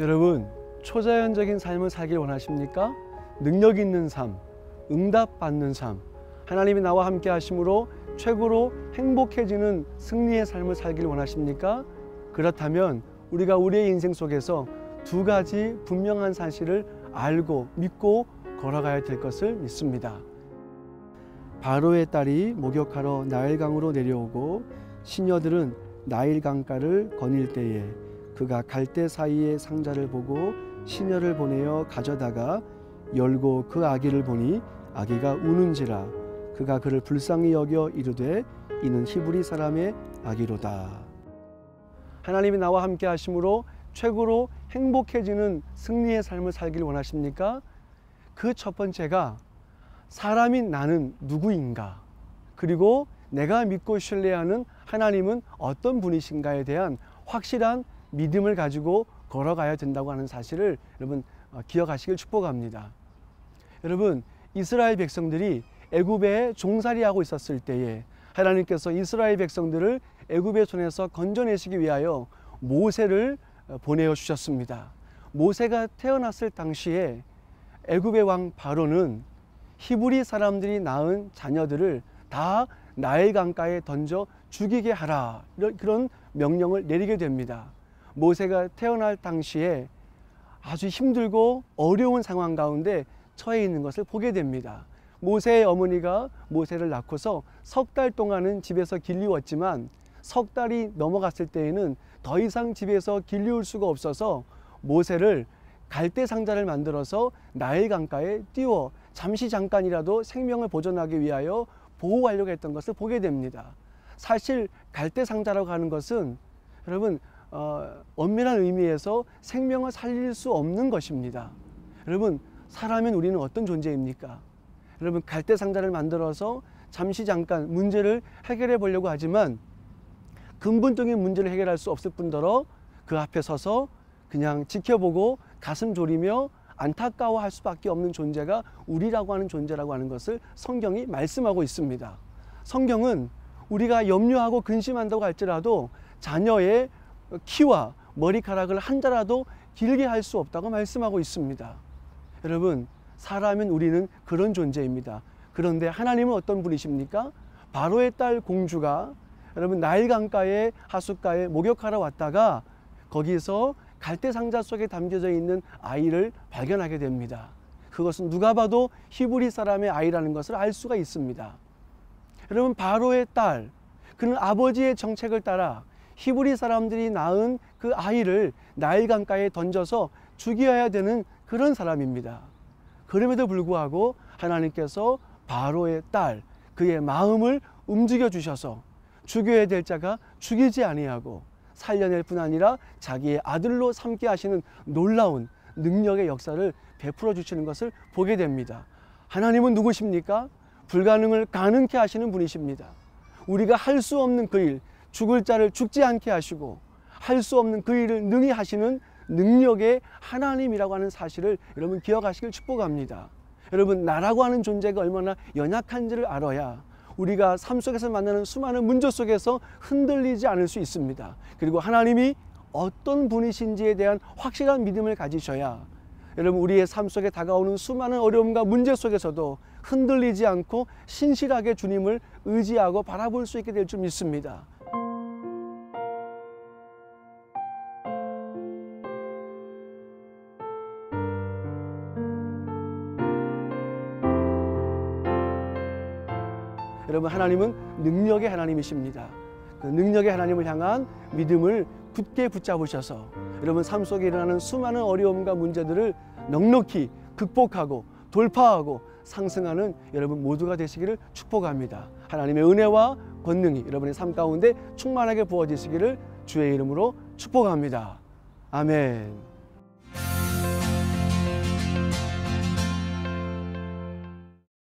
여러분, 초자연적인 삶을 살길 원하십니까? 능력 있는 삶, 응답받는 삶, 하나님이 나와 함께 하심으로 최고로 행복해지는 승리의 삶을 살길 원하십니까? 그렇다면 우리가 우리의 인생 속에서 두 가지 분명한 사실을 알고 믿고 걸어가야 될 것을 믿습니다. 바로의 딸이 목욕하러 나일강으로 내려오고 시녀들은 나일강가를 거닐 때에 그가 갈대 사이의 상자를 보고 시녀를 보내어 가져다가 열고 그 아기를 보니 아기가 우는지라 그가 그를 불쌍히 여겨 이르되 이는 히브리 사람의 아기로다. 하나님이 나와 함께 하심으로 최고로 행복해지는 승리의 삶을 살길 원하십니까? 그 첫 번째가 사람인 나는 누구인가, 그리고 내가 믿고 신뢰하는 하나님은 어떤 분이신가에 대한 확실한 믿음을 가지고 걸어가야 된다고 하는 사실을 여러분 기억하시길 축복합니다. 여러분, 이스라엘 백성들이 애굽에 종살이하고 있었을 때에 하나님께서 이스라엘 백성들을 애굽의 손에서 건져내시기 위하여 모세를 보내어 주셨습니다. 모세가 태어났을 당시에 애굽의 왕 바로는 히브리 사람들이 낳은 자녀들을 다 나일강가에 던져 죽이게 하라, 그런 명령을 내리게 됩니다. 모세가 태어날 당시에 아주 힘들고 어려운 상황 가운데 처해 있는 것을 보게 됩니다. 모세의 어머니가 모세를 낳고서 석 달 동안은 집에서 길리웠지만 석 달이 넘어갔을 때에는 더 이상 집에서 길리울 수가 없어서 모세를 갈대 상자를 만들어서 나일강가에 띄워 잠깐이라도 생명을 보존하기 위하여 보호하려고 했던 것을 보게 됩니다. 사실 갈대 상자라고 하는 것은 여러분 엄밀한 의미에서 생명을 살릴 수 없는 것입니다. 여러분, 사람은 우리는 어떤 존재입니까? 여러분, 갈대 상자를 만들어서 잠깐 문제를 해결해 보려고 하지만 근본적인 문제를 해결할 수 없을 뿐더러 그 앞에 서서 그냥 지켜보고 가슴 졸이며 안타까워할 수밖에 없는 존재가 우리라고 하는 존재라고 하는 것을 성경이 말씀하고 있습니다. 성경은 우리가 염려하고 근심한다고 할지라도 자녀의 키와 머리카락을 한 자라도 길게 할 수 없다고 말씀하고 있습니다. 여러분, 사람인 우리는 그런 존재입니다. 그런데 하나님은 어떤 분이십니까? 바로의 딸 공주가 여러분 나일강가의 하숫가에 목욕하러 왔다가 거기서 갈대 상자 속에 담겨져 있는 아이를 발견하게 됩니다. 그것은 누가 봐도 히브리 사람의 아이라는 것을 알 수가 있습니다. 여러분, 바로의 딸, 그는 아버지의 정책을 따라 히브리 사람들이 낳은 그 아이를 나일강가에 던져서 죽여야 되는 그런 사람입니다. 그럼에도 불구하고 하나님께서 바로의 딸, 그의 마음을 움직여 주셔서 죽여야 될 자가 죽이지 아니하고 살려낼 뿐 아니라 자기의 아들로 삼게 하시는 놀라운 능력의 역사를 베풀어 주시는 것을 보게 됩니다. 하나님은 누구십니까? 불가능을 가능케 하시는 분이십니다. 우리가 할 수 없는 그 일, 죽을 자를 죽지 않게 하시고 할 수 없는 그 일을 능히 하시는 능력의 하나님이라고 하는 사실을 여러분 기억하시길 축복합니다. 여러분, 나라고 하는 존재가 얼마나 연약한지를 알아야 우리가 삶 속에서 만나는 수많은 문제 속에서 흔들리지 않을 수 있습니다. 그리고 하나님이 어떤 분이신지에 대한 확실한 믿음을 가지셔야 여러분 우리의 삶 속에 다가오는 수많은 어려움과 문제 속에서도 흔들리지 않고 신실하게 주님을 의지하고 바라볼 수 있게 될 줄 믿습니다. 여러분, 하나님은 능력의 하나님이십니다. 그 능력의 하나님을 향한 믿음을 굳게 붙잡으셔서 여러분 삶 속에 일어나는 수많은 어려움과 문제들을 넉넉히 극복하고 돌파하고 상승하는 여러분 모두가 되시기를 축복합니다. 하나님의 은혜와 권능이 여러분의 삶 가운데 충만하게 부어지시기를 주의 이름으로 축복합니다. 아멘.